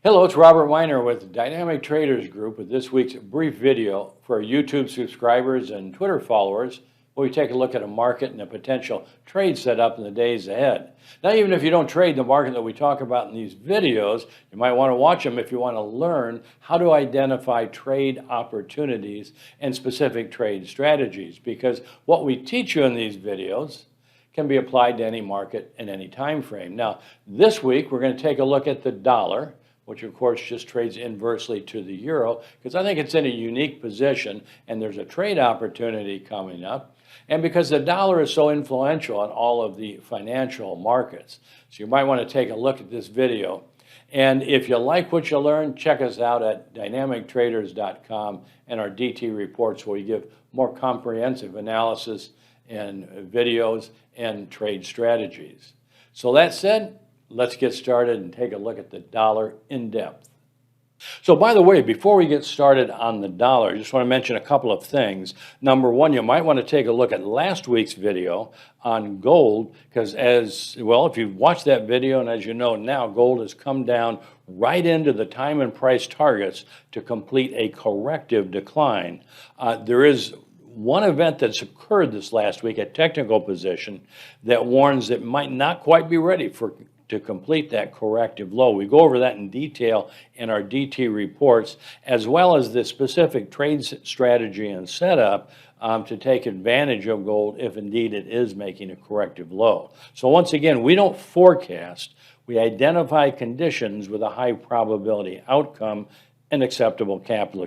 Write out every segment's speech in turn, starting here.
Hello, it's Robert Weiner with Dynamic Traders Group with this week's brief video for our YouTube subscribers and Twitter followers, where we take a look at a market and a potential trade setup in the days ahead. Now, even if you don't trade the market that we talk about in these videos, you might want to watch them if you want to learn how to identify trade opportunities and specific trade strategies, because what we teach you in these videos can be applied to any market in any time frame. Now, this week we're going to take a look at the dollar, which of course just trades inversely to the euro, because I think it's in a unique position and there's a trade opportunity coming up, and because the dollar is so influential on all of the financial markets. So you might want to take a look at this video. And if you like what you learn, check us out at dynamictraders.com and our DT reports, where we give more comprehensive analysis and videos and trade strategies. So that said, let's get started and take a look at the dollar in depth. So by the way, before we get started on the dollar, I just want to mention a couple of things. Number one, you might want to take a look at last week's video on gold, because as well, if you've watched that video, and as you know now, gold has come down right into the time and price targets to complete a corrective decline. There is one event that's occurred this last week, a technical position, that warns that it might not quite be ready to complete that corrective low. We go over that in detail in our DT reports, as well as the specific trade strategy and setup to take advantage of gold if indeed it is making a corrective low. So once again, we don't forecast, we identify conditions with a high probability outcome and acceptable capital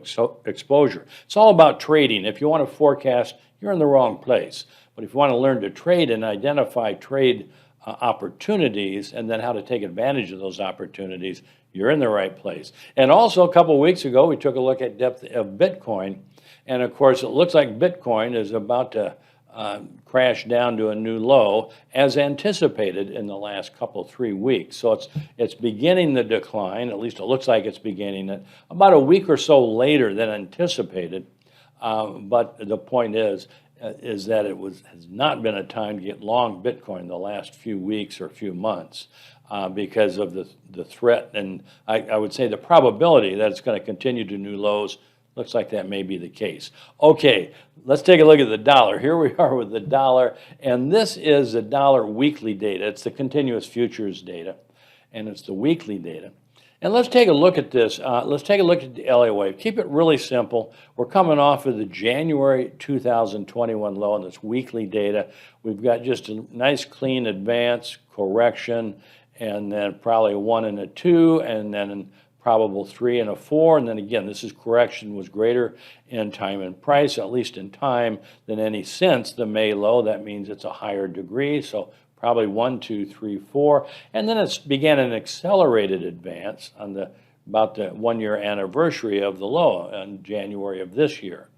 exposure. It's all about trading. If you want to forecast, you're in the wrong place. But if you want to learn to trade and identify trade opportunities and then how to take advantage of those opportunities, you're in the right place. And also, a couple of weeks ago, we took a look at depth of Bitcoin. And of course, it looks like Bitcoin is about to crash down to a new low, as anticipated in the last couple, 3 weeks. So it's beginning the decline, at least it looks like it's beginning it, about a week or so later than anticipated. But the point is that has not been a time to get long Bitcoin the last few weeks or few months because of the threat, and I would say the probability that it's going to continue to new lows. Looks like that may be the case. Okay, let's take a look at the dollar. Here we are with the dollar, and this is the dollar weekly data. It's the continuous futures data, and it's the weekly data. And let's take a look at this. Let's take a look at the Elliott wave. Keep it really simple. We're coming off of the January 2021 low in this weekly data. We've got just a nice clean advance, correction, and then probably a 1 and a 2, and then probable 3 and a 4, and then again, this is correction was greater in time and price, at least in time, than any since the May low. That means it's a higher degree, so probably 1, 2, 3, 4, and then it began an accelerated advance on about the 1-year anniversary of the low in January of this year.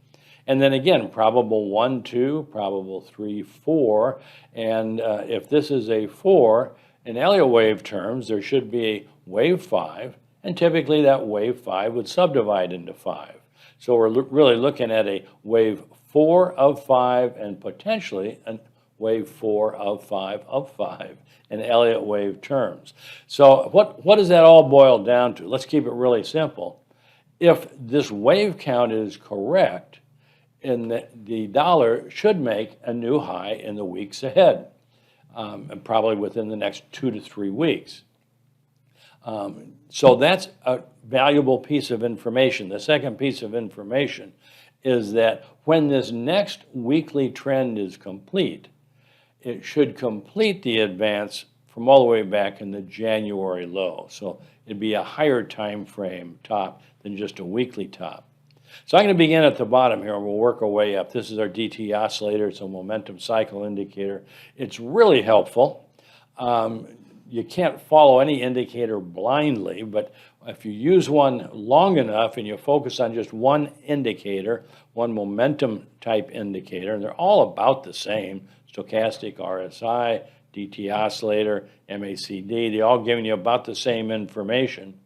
And then again, probable 1, 2, probable 3, 4, and if this is a 4, in Elliott wave terms, there should be a wave 5, and typically that wave 5 would subdivide into 5. So we're really looking at a wave 4 of 5 and potentially a wave 4 of 5 of 5 in Elliott wave terms. So what does that all boil down to? Let's keep it really simple. If this wave count is correct, the dollar should make a new high in the weeks ahead, and probably within the next 2 to 3 weeks. So that's a valuable piece of information. The second piece of information is that when this next weekly trend is complete, it should complete the advance from all the way back in the January low. So it'd be a higher time frame top than just a weekly top. So I'm going to begin at the bottom here, and we'll work our way up. This is our DT oscillator. It's a momentum cycle indicator. It's really helpful. You can't follow any indicator blindly, but if you use one long enough and you focus on just one indicator, one momentum type indicator, and they're all about the same, stochastic, RSI, DT oscillator, MACD, they're all giving you about the same information,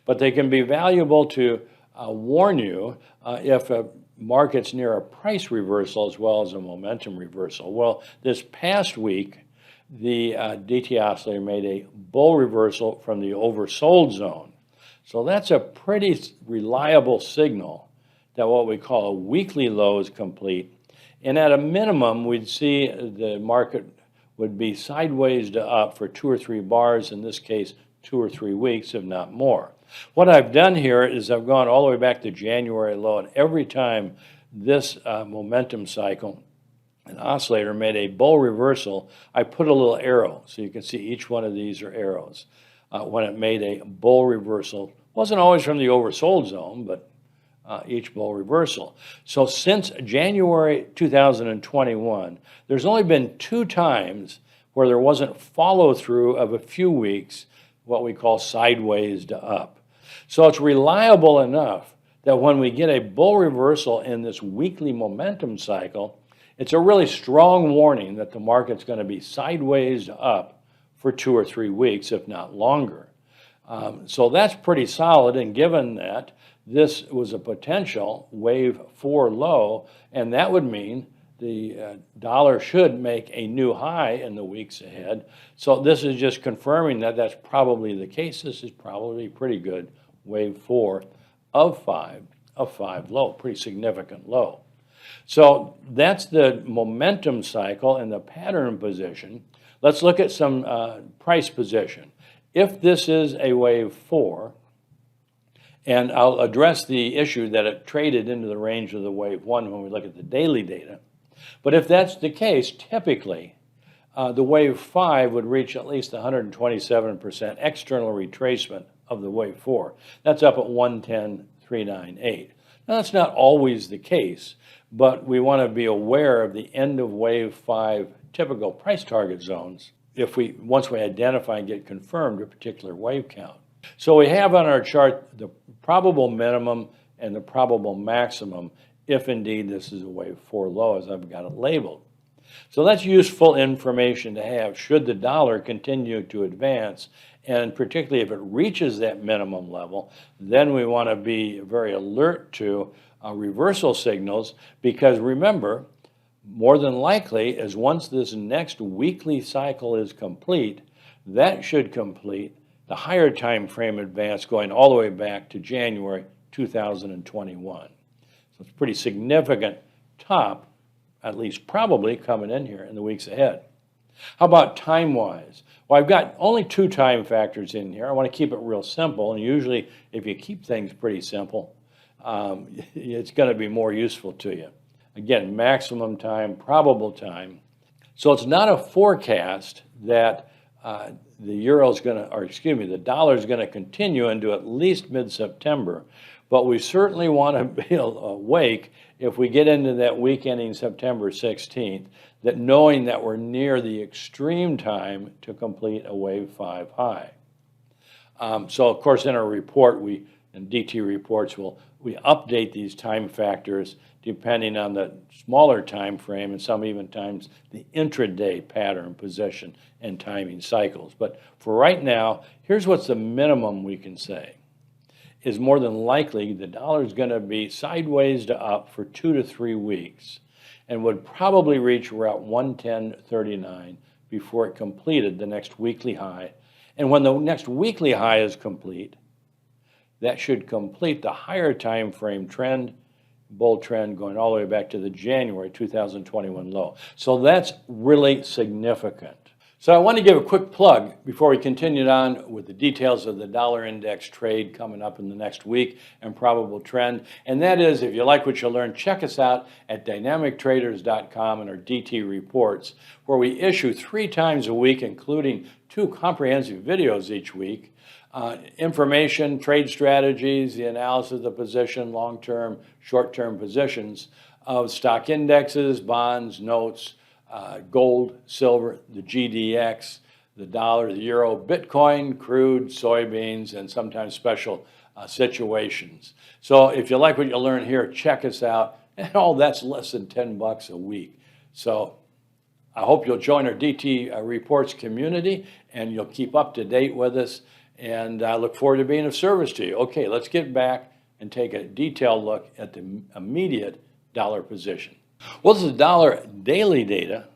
but they can be valuable to warn you if a market's near a price reversal as well as a momentum reversal. Well, this past week, the DT oscillator made a bull reversal from the oversold zone. So that's a pretty reliable signal that what we call a weekly low is complete. And at a minimum, we'd see the market would be sideways to up for 2 or 3 bars, in this case, 2 or 3 weeks, if not more. What I've done here is I've gone all the way back to January low, and every time this momentum cycle, an oscillator made a bull reversal, I put a little arrow, so you can see each one of these are arrows. When it made a bull reversal, wasn't always from the oversold zone, but each bull reversal. So since January 2021, there's only been 2 times where there wasn't follow through of a few weeks, what we call sideways to up. So it's reliable enough that when we get a bull reversal in this weekly momentum cycle, it's a really strong warning that the market's going to be sideways to up for 2 or 3 weeks, if not longer. So that's pretty solid, and given that this was a potential wave 4 low, and that would mean the dollar should make a new high in the weeks ahead. So this is just confirming that that's probably the case. This is probably pretty good wave 4 of 5 low, pretty significant low. So that's the momentum cycle and the pattern position. Let's look at some price position. If this is a wave 4, and I'll address the issue that it traded into the range of the wave 1 when we look at the daily data. But if that's the case, typically, the wave 5 would reach at least 127% external retracement of the wave 4. That's up at 110.398. Now, that's not always the case, but we want to be aware of the end of wave 5 typical price target zones once we identify and get confirmed a particular wave count. So we have on our chart the probable minimum and the probable maximum if indeed this is a wave 4 low, as I've got it labeled. So that's useful information to have should the dollar continue to advance, and particularly if it reaches that minimum level, then we want to be very alert to reversal signals, because remember, more than likely, as once this next weekly cycle is complete, that should complete the higher time frame advance going all the way back to January 2021. So it's a pretty significant top, at least probably coming in here in the weeks ahead. How about time-wise? Well, I've got only 2 time factors in here. I want to keep it real simple, and usually if you keep things pretty simple, it's going to be more useful to you. Again, maximum time, probable time. So it's not a forecast that the dollar is going to continue into at least mid-September, but we certainly want to be awake if we get into that week ending September 16th, that knowing that we're near the extreme time to complete a wave 5 high. So of course in our report, in DT reports, we update these time factors depending on the smaller time frame, and some even times the intraday pattern position and timing cycles. But for right now, here's what's the minimum we can say. Is more than likely the dollar is going to be sideways to up for 2 to 3 weeks, and would probably reach around 110.39 before it completed the next weekly high. And when the next weekly high is complete, that should complete the higher time frame trend, bull trend, going all the way back to the January 2021 low. So that's really significant. So I want to give a quick plug before we continue on with the details of the dollar index trade coming up in the next week and probable trend. And that is, if you like what you learn, check us out at dynamictraders.com and our DT reports, where we issue 3 times a week, including 2 comprehensive videos each week. Information, trade strategies, the analysis of the position, long-term, short-term positions of stock indexes, bonds, notes, gold, silver, the GDX, the dollar, the euro, Bitcoin, crude, soybeans, and sometimes special situations. So if you like what you learn here, check us out. And all that's less than $10 a week. So I hope you'll join our DT Reports community and you'll keep up to date with us. And I look forward to being of service to you. Okay, let's get back and take a detailed look at the immediate dollar position. Well, this is dollar daily data,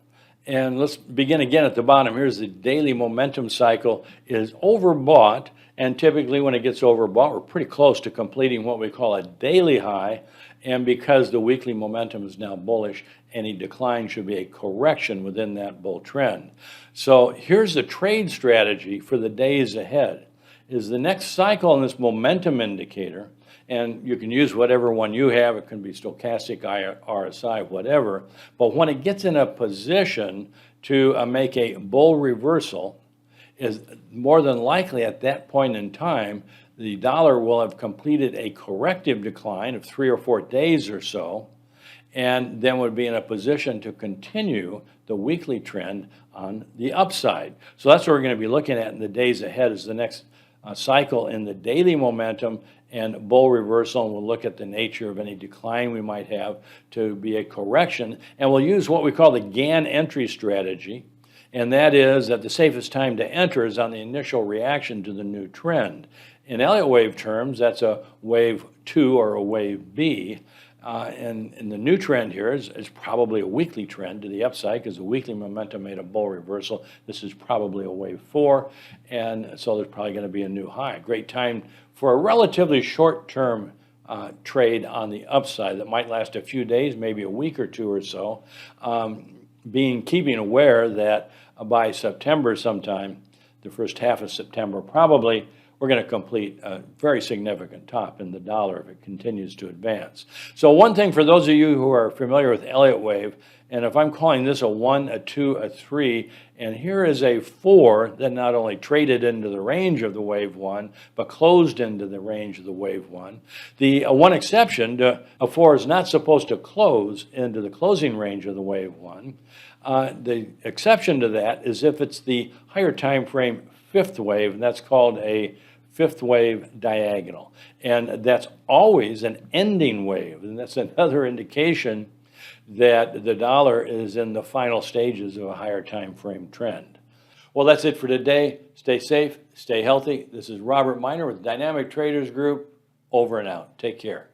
And let's begin again at the bottom. Here's the daily momentum cycle is overbought. And typically when it gets overbought, we're pretty close to completing what we call a daily high. And because the weekly momentum is now bullish, any decline should be a correction within that bull trend. So here's the trade strategy for the days ahead. Is the next cycle in this momentum indicator, and you can use whatever one you have. It can be stochastic, RSI, whatever. But when it gets in a position to make a bull reversal, is more than likely at that point in time, the dollar will have completed a corrective decline of 3 or 4 days or so, and then would be in a position to continue the weekly trend on the upside. So that's what we're going to be looking at in the days ahead, is the next cycle in the daily momentum and bull reversal, and we'll look at the nature of any decline we might have to be a correction. And we'll use what we call the GAN entry strategy, and that is that the safest time to enter is on the initial reaction to the new trend. In Elliott wave terms, that's a wave 2 or a wave B. And the new trend here is probably a weekly trend to the upside, because the weekly momentum made a bull reversal. This is probably a wave 4, and so there's probably going to be a new high. Great time for a relatively short-term trade on the upside that might last a few days, maybe a week or two or so. Keeping aware that by September sometime, the first half of September probably, we're going to complete a very significant top in the dollar if it continues to advance. So one thing for those of you who are familiar with Elliott wave, and if I'm calling this a 1, a 2, a 3, and here is a 4 that not only traded into the range of the wave 1, but closed into the range of the wave 1. The one exception, a 4 is not supposed to close into the closing range of the wave 1. The exception to that is if it's the higher time frame fifth wave, and that's called a fifth wave diagonal. And that's always an ending wave, and that's another indication that the dollar is in the final stages of a higher time frame trend. Well, that's it for today. Stay safe, stay healthy. This is Robert Miner with Dynamic Traders Group. Over and out. Take care.